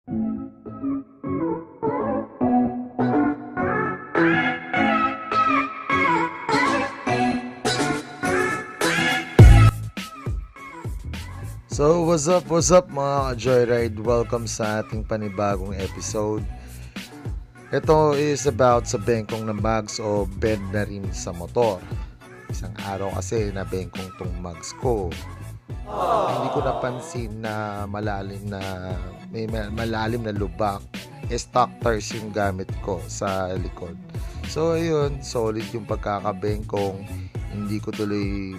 So what's up mga kaJoyride? Welcome sa ating panibagong episode. Ito is about sa bengkong ng mags o bed na rin sa motor. Isang araw kasi na bengkong tong mags ko. Hindi ko napansin na may malalim na lubak. Stock tires yung gamit ko sa likod. So ayun, solid yung pagkakabengkong. Hindi ko tuloy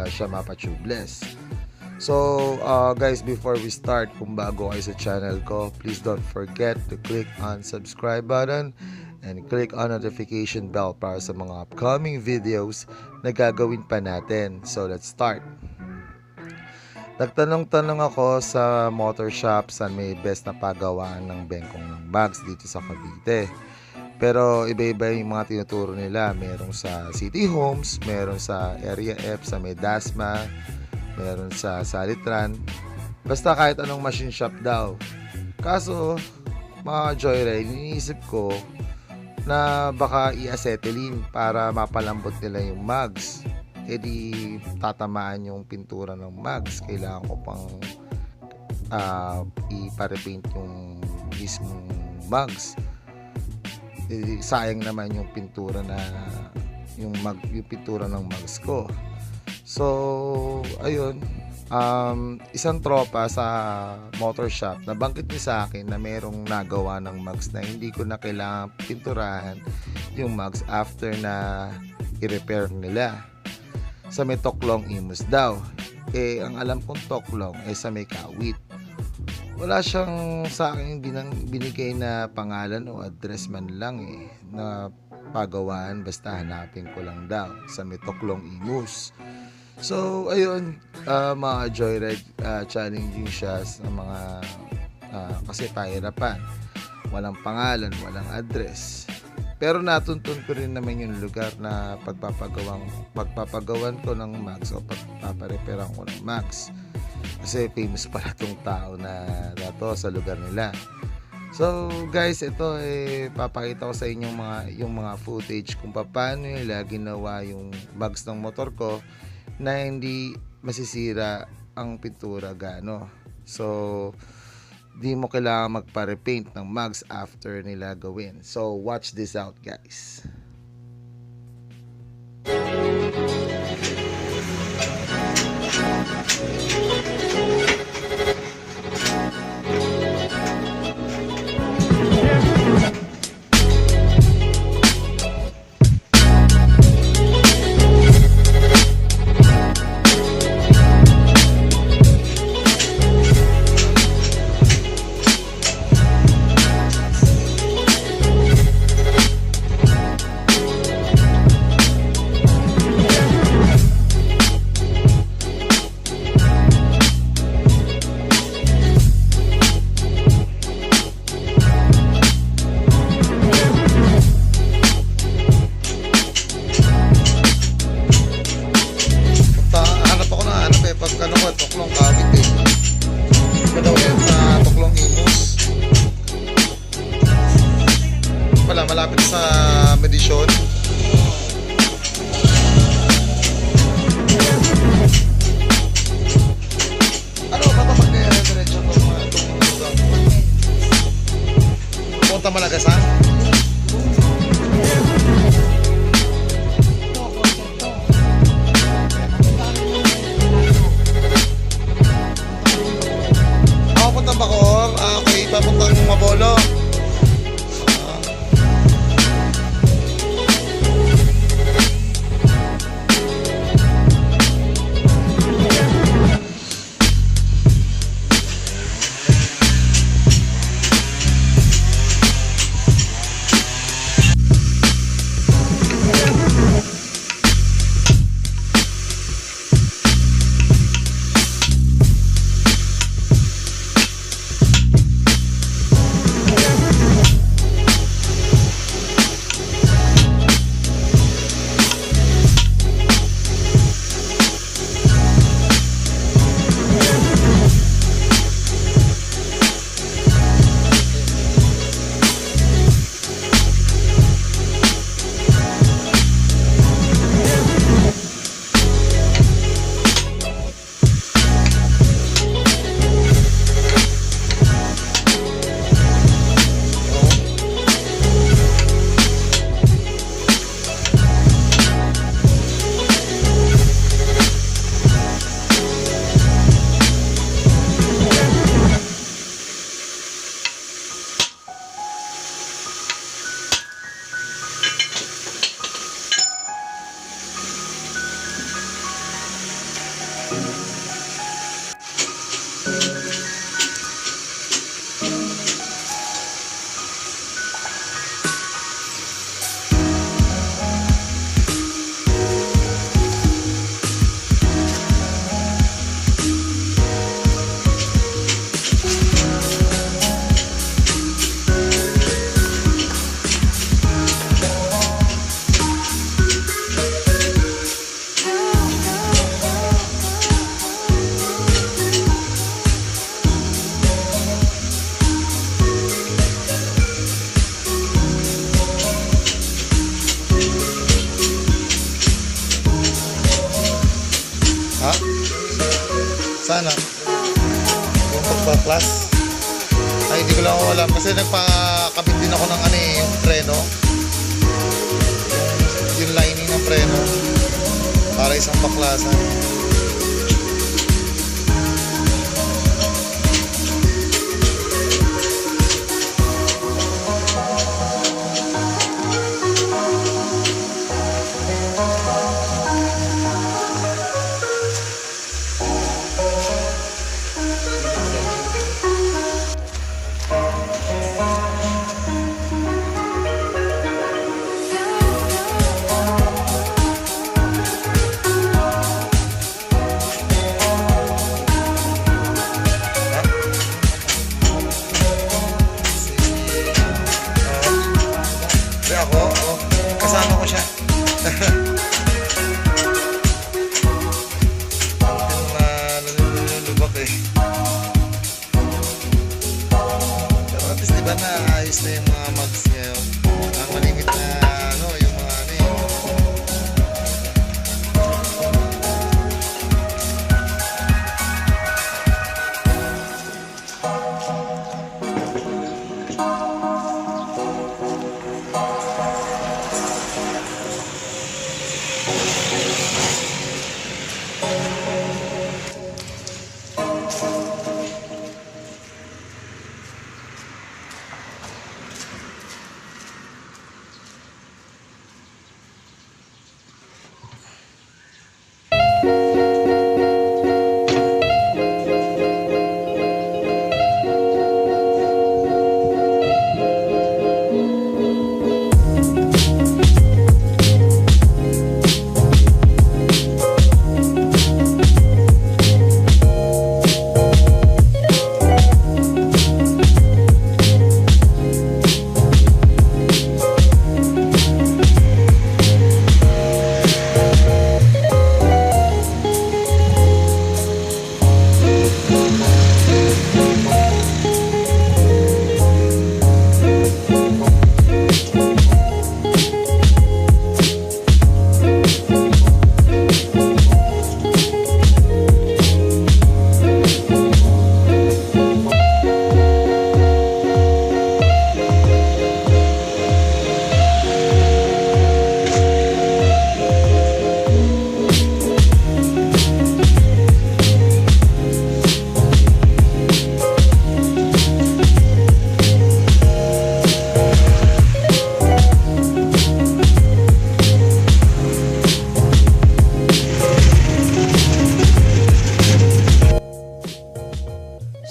siya mapa-tubeless. So guys, before we start, kung bago kayo sa channel ko, please don't forget to click on subscribe button and click on notification bell para sa mga upcoming videos na gagawin pa natin. So let's start. Nagtanong-tanong ako sa motor shop saan may best na pagawaan ng bengkong ng mags dito sa Cavite. Pero iba-iba yung mga tinuturo nila. Merong sa City Homes, meron sa Area F, sa Medasma, meron sa Salitran, basta kahit anong machine shop daw. Kaso mga Joyride, iniisip ko na baka i-acetylene para mapalambot nila yung mags. E di tatamaan yung pintura ng mags. Kailangan ko pang i-parepaint yung mismong mags. E sayang naman yung pintura na yung pintura ng mags ko. So, ayun, isang tropa sa motor shop, nabanggit niya sa akin na merong nagawa ng mags na hindi ko na kailangan pinturahan yung mags after na i-repair nila. Sa may Toclong Imus daw. Eh, ang alam kong Toclong ay sa may Kawit. Wala siyang sa akin binigay na pangalan o address man lang na pagawaan, basta hanapin ko lang daw sa may Toclong Imus. So, ayun, mga Joyride, challenging siya sa mga, kasi pahirapan. Walang pangalan, walang address. Pero natuntun ko rin naman yung lugar na pagpapagawan ko ng mags o pagpapareparan ko ng mags. Kasi famous pala tong tao na dato sa lugar nila. So, guys, ito papakita ko sa inyo yung mga footage kung paano nila ginawa yung mags ng motor ko na hindi masisira ang pintura gaano. So, di mo kailangan magpa-repaint ng mags after nila gawin. So, watch this out, guys. Toclong Imus Cavite. Toclong Imus. Wala, malapit sa medicion. Ano ba ito mag-diretso itong lugar? Punta Malagasan? Okay, papuntang Mabolo. hindi ko lang alam kasi nagpakabit din ako ng ano eh, yung preno. Yung lining ng preno para isang baklasan. Kasama ko siya. Nalulubak eh. Pero at least diba naayos na yung mga mags ngayon. Ang malimit na ano, yung mga ano eh.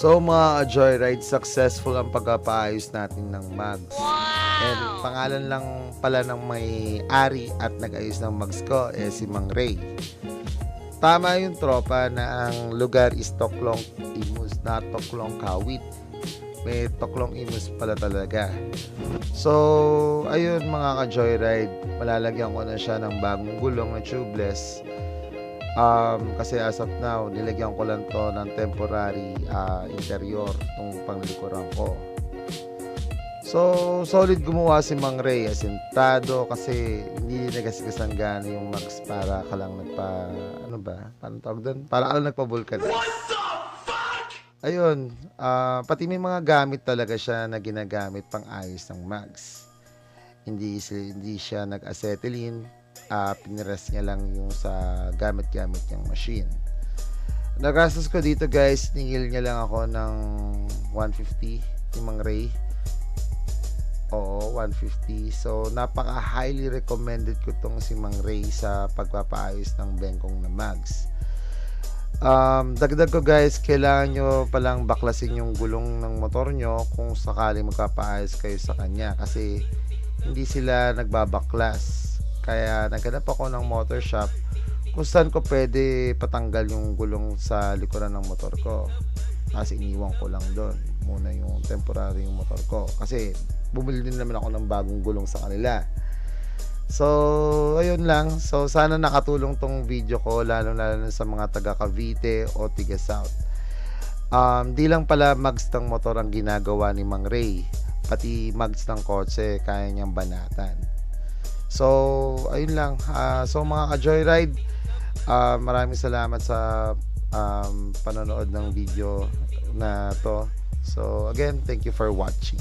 So mga kaJoyride, successful ang pagpapaayos natin ng mags. And pangalan lang pala ng may-ari at nag-ayos ng mags ko si Mang Rey. Tama yung tropa na ang lugar is Toclong Imus, na Toclong Cavite. May Toclong Imus pala talaga. So ayun mga kaJoyride, malalagyan ko na siya ng bagong gulong na tubeless. Kasi as of now, nilagyan ko lang to ng temporary interior nung panglikuran ko. So, solid gumawa si Mang Rey, asintado, kasi hindi nagasigasan gana yung mags para ka lang ano ba? Paano tawag doon? Para ka lang nagpabulkan. What the fuck? Ayun, pati may mga gamit talaga siya na ginagamit pang ayos ng mags. Hindi siya nag-acetylene. Pinrest niya lang yung sa gamit-gamit niyang machine. Nagastos ko dito guys, ningil niya lang ako ng 150 ni Mang Rey. Oo, 150. So napaka highly recommended ko tong si Mang Rey sa pagpapaayos ng Bengkong na mags. Dagdag ko guys, kailangan nyo palang baklasin yung gulong ng motor nyo kung sakali magpapaayos kayo sa kanya, kasi hindi sila nagbabaklas. Kaya naghanap ako ng motor shop kung saan ko pwede patanggal yung gulong sa likuran ng motor ko. Kasi iniwan ko lang doon muna yung temporary yung motor ko, kasi bumili din naman ako ng bagong gulong sa kanila. So ayun lang. So sana nakatulong tong video ko, lalo sa mga taga Cavite o tiga South. Di lang pala mags ng motor ang ginagawa ni Mang Rey, pati mags ng kotse kaya niyang banatan. So ayun lang. So mga kaJoyride, maraming salamat sa panonood ng video na to. So again, thank you for watching.